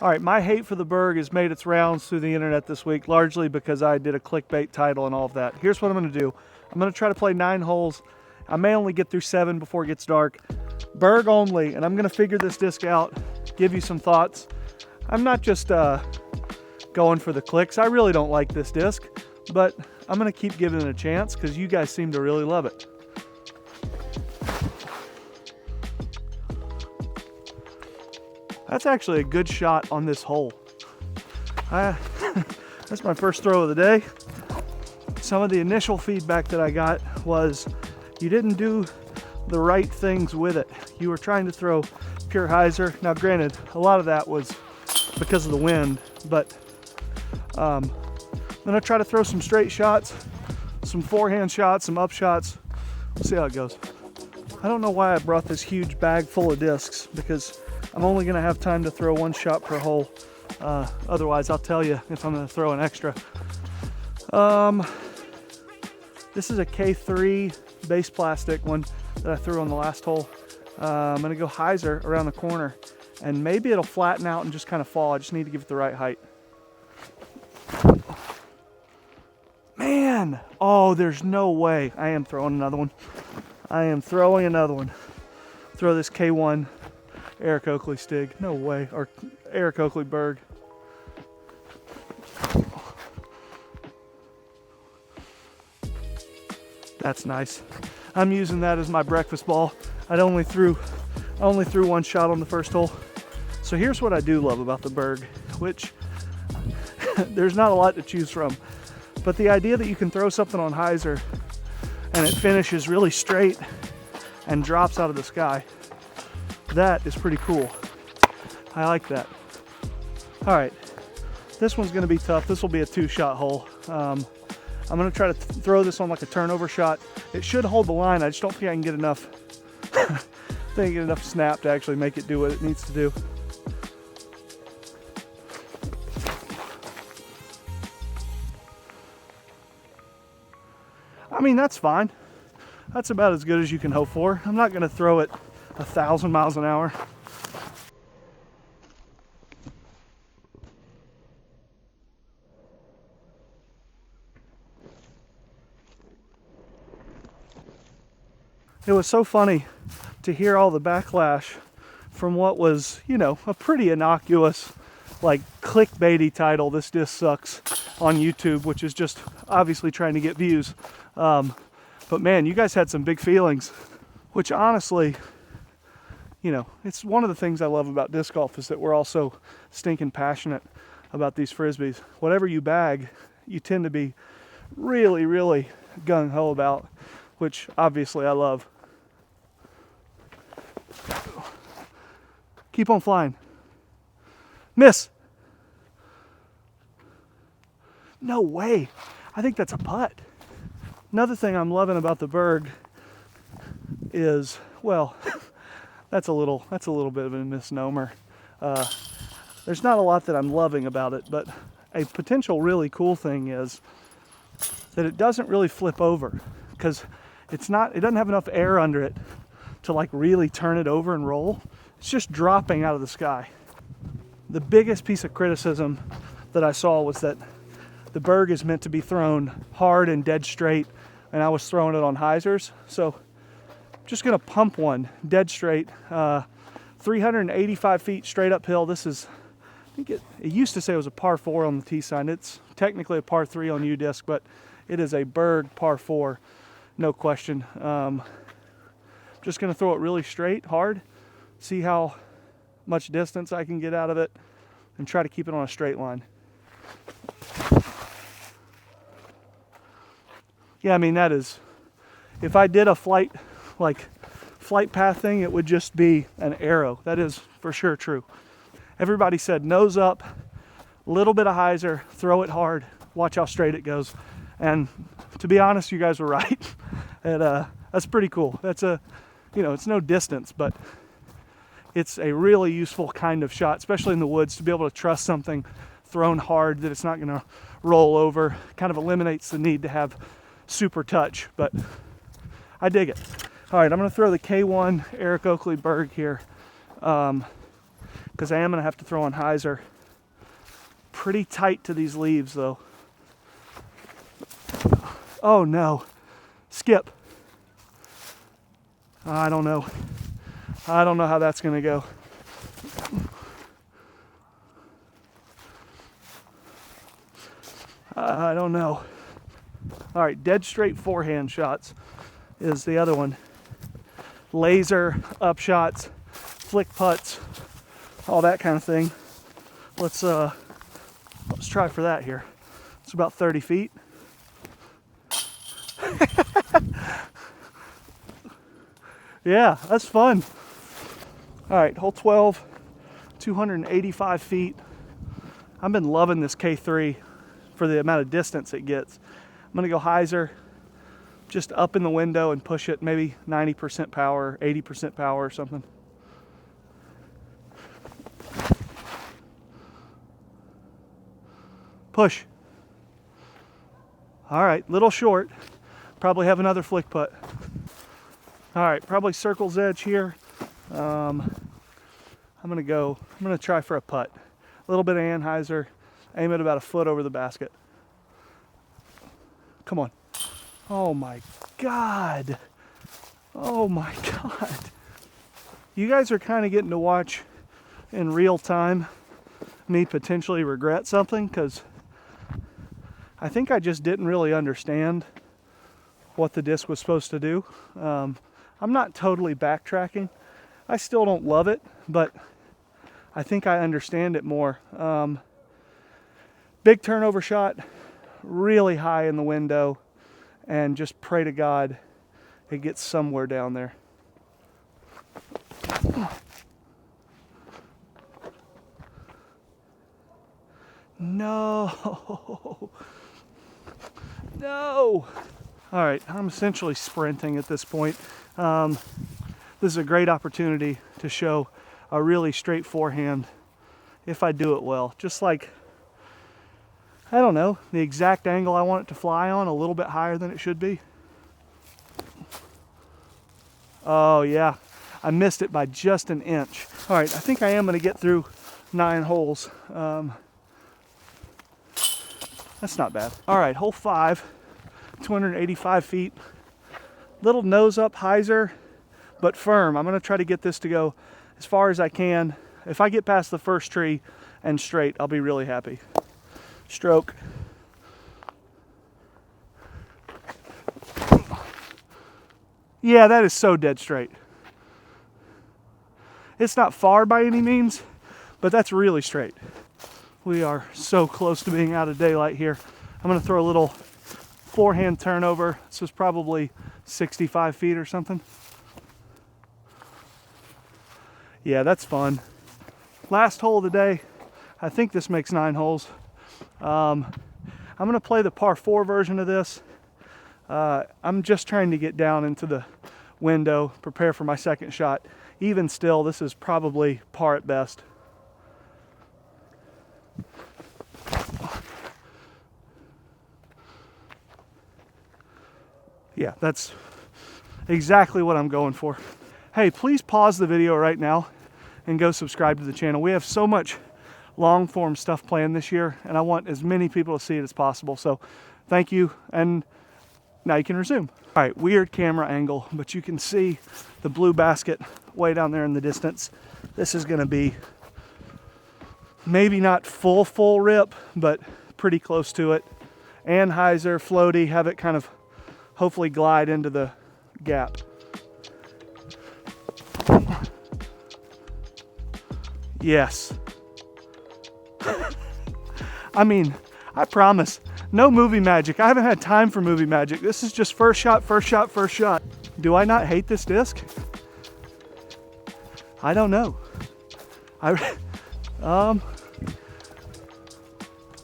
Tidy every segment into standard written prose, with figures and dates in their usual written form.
All right, my hate for the Berg has made its rounds through the internet this week, largely because I did a clickbait title and all of that. Here's what I'm gonna do. I'm gonna try to play 9 holes. I may only get through 7 before it gets dark. Berg only, and I'm gonna figure this disc out, give you some thoughts. I'm not just going for the clicks. I really don't like this disc, but I'm gonna keep giving it a chance because you guys seem to really love it. That's actually a good shot on this hole. That's my first throw of the day. Some of the initial feedback that I got was you didn't do the right things with it. You were trying to throw pure hyzer. Now granted, a lot of that was because of the wind, but I'm gonna try to throw some straight shots, some forehand shots, some up shots. We'll see how it goes. I don't know why I brought this huge bag full of discs because I'm only gonna have time to throw 1 shot per hole. Otherwise, I'll tell you if I'm gonna throw an extra. This is a K3 base plastic one that I threw on the last hole. I'm gonna go hyzer around the corner and maybe it'll flatten out and just kind of fall. I just need to give it the right height. Man, oh, there's no way. I am throwing another one. I am throwing another one. Throw this K1 Eric Oakley Stig. No way. Or Eric Oakley Berg. That's nice. I'm using that as my breakfast ball. I only threw 1 shot on the first hole. So here's what I do love about the Berg, which there's not a lot to choose from. But the idea that you can throw something on hyzer and it finishes really straight and drops out of the sky, that is pretty cool. I like that. All right, this one's gonna be tough. This will be a 2-shot hole. I'm gonna try to throw this on like a turnover shot. It should hold the line. I just don't think I can get enough, snap to actually make it do what it needs to do. I mean, that's fine. That's about as good as you can hope for. I'm not gonna throw it 1,000 miles an hour. It was so funny to hear all the backlash from what was, you know, a pretty innocuous, like clickbaity title, "This Disc Sucks," on YouTube, which is just obviously trying to get views. But man, you guys had some big feelings, which honestly, you know, it's one of the things I love about disc golf is that we're all so stinking passionate about these Frisbees. Whatever you bag, you tend to be really, really gung-ho about, which obviously I love. Keep on flying. Miss. No way. I think that's a putt. Another thing I'm loving about the Berg is, well, that's a little bit of a misnomer. There's not a lot that I'm loving about it, but a potential really cool thing is that it doesn't really flip over because it doesn't have enough air under it to like really turn it over and roll. It's just dropping out of the sky. The biggest piece of criticism that I saw was that the Berg is meant to be thrown hard and dead straight, and I was throwing it on hyzers. So I'm just gonna pump one dead straight, 385 feet straight uphill. This is, I think it used to say it was a par 4 on the tee sign. It's technically a par 3 on U-disc, but it is a Berg par 4, no question. Just gonna throw it really straight, hard, see how much distance I can get out of it, and try to keep it on a straight line. Yeah, I mean, that is, if I did a flight path thing, it would just be an arrow. That is for sure true. Everybody said nose up, little bit of hyzer, throw it hard, watch how straight it goes. And to be honest, you guys were right. And that's pretty cool. That's it's no distance, but it's a really useful kind of shot, especially in the woods, to be able to trust something thrown hard that it's not gonna roll over. Kind of eliminates the need to have super touch, but I dig it. All right, I'm gonna throw the K1 Eric Oakley Berg here. because I am going to have to throw on hyzer. Pretty tight to these leaves though. Oh no, skip. I don't know. I don't know how that's going to go. I don't know. All right, dead straight forehand shots is the other one. Laser up shots, flick putts, all that kind of thing. Let's try for that here. It's about 30 feet. Yeah, that's fun. All right, hole 12, 285 feet. I've been loving this K3 for the amount of distance it gets. I'm gonna go hyzer, just up in the window and push it maybe 90% power, 80% power or something. Push. All right, little short. Probably have another flick putt. All right, probably circle's edge here. I'm gonna try for a putt. A little bit of anhyzer, aim it about a foot over the basket. Come on. Oh my God. Oh my God. You guys are kind of getting to watch in real time me potentially regret something, because I think I just didn't really understand what the disc was supposed to do. I'm not totally backtracking. I still don't love it, but I think I understand it more. Big turnover shot, really high in the window, and just pray to God it gets somewhere down there. No. No. All right, I'm essentially sprinting at this point. This is a great opportunity to show a really straight forehand if I do it well. Just like, I don't know, the exact angle I want it to fly on, a little bit higher than it should be. Oh yeah, I missed it by just an inch. All right, I think I am gonna get through 9 holes. That's not bad. All right, hole 5, 285 feet. Little nose up hyzer, but firm. I'm gonna try to get this to go as far as I can. If I get past the first tree and straight, I'll be really happy. Stroke. Yeah, that is so dead straight. It's not far by any means, but that's really straight. We are so close to being out of daylight here. I'm gonna throw a little forehand turnover. This is probably 65 feet or something. Yeah, that's fun. Last hole of the day. I think this makes 9 holes. I'm gonna play the par 4 version of this. I'm just trying to get down into the window, prepare for my second shot. Even still, this is probably par at best. Yeah, that's exactly what I'm going for. Hey, please pause the video right now and go subscribe to the channel. We have so much long form stuff planned this year, and I want as many people to see it as possible. So thank you, and now you can resume. All right, weird camera angle, but you can see the blue basket way down there in the distance. This is gonna be maybe not full rip, but pretty close to it. Anhyzer, floaty, have it kind of hopefully glide into the gap. Yes. I mean, I promise, no movie magic. I haven't had time for movie magic. This is just first shot, first shot, first shot. Do I not hate this disc? I don't know. I'm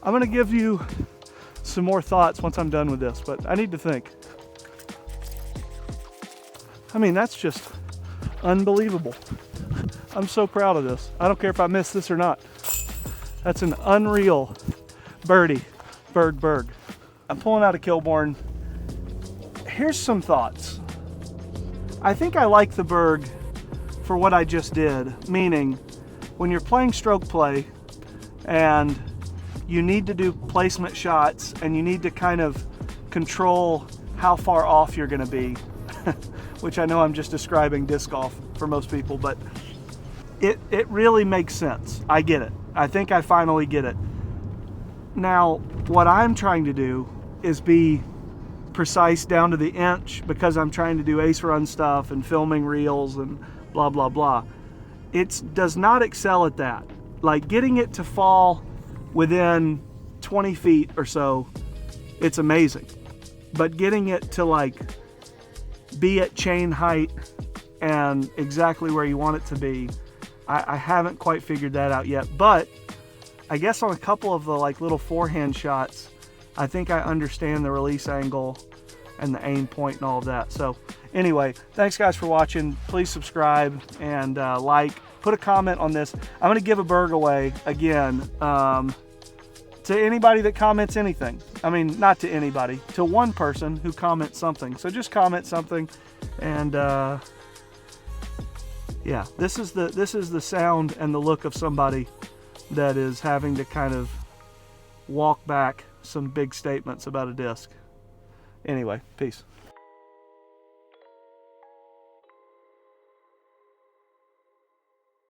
gonna give you some more thoughts once I'm done with this, but I need to think. I mean, that's just unbelievable. I'm so proud of this. I don't care if I miss this or not. That's an unreal birdie, Berg. I'm pulling out a Kilbourne. Here's some thoughts. I think I like the Berg for what I just did, meaning when you're playing stroke play and you need to do placement shots and you need to kind of control how far off you're going to be, which I know I'm just describing disc golf for most people, but it really makes sense. I get it. I think I finally get it. Now, what I'm trying to do is be precise down to the inch because I'm trying to do ace run stuff and filming reels and blah, blah, blah. It does not excel at that. Like getting it to fall within 20 feet or so, it's amazing. But getting it to like be at chain height and exactly where you want it to be, I haven't quite figured that out yet. But I guess on a couple of the like little forehand shots, I think I understand the release angle and the aim point and all of that. So anyway, thanks guys for watching. Please subscribe and like, put a comment on this. I'm gonna give a Berg away again to anybody that comments anything. I mean, not to anybody, to one person who comments something. So just comment something and yeah, this is the sound and the look of somebody that is having to kind of walk back some big statements about a disc. Anyway, peace.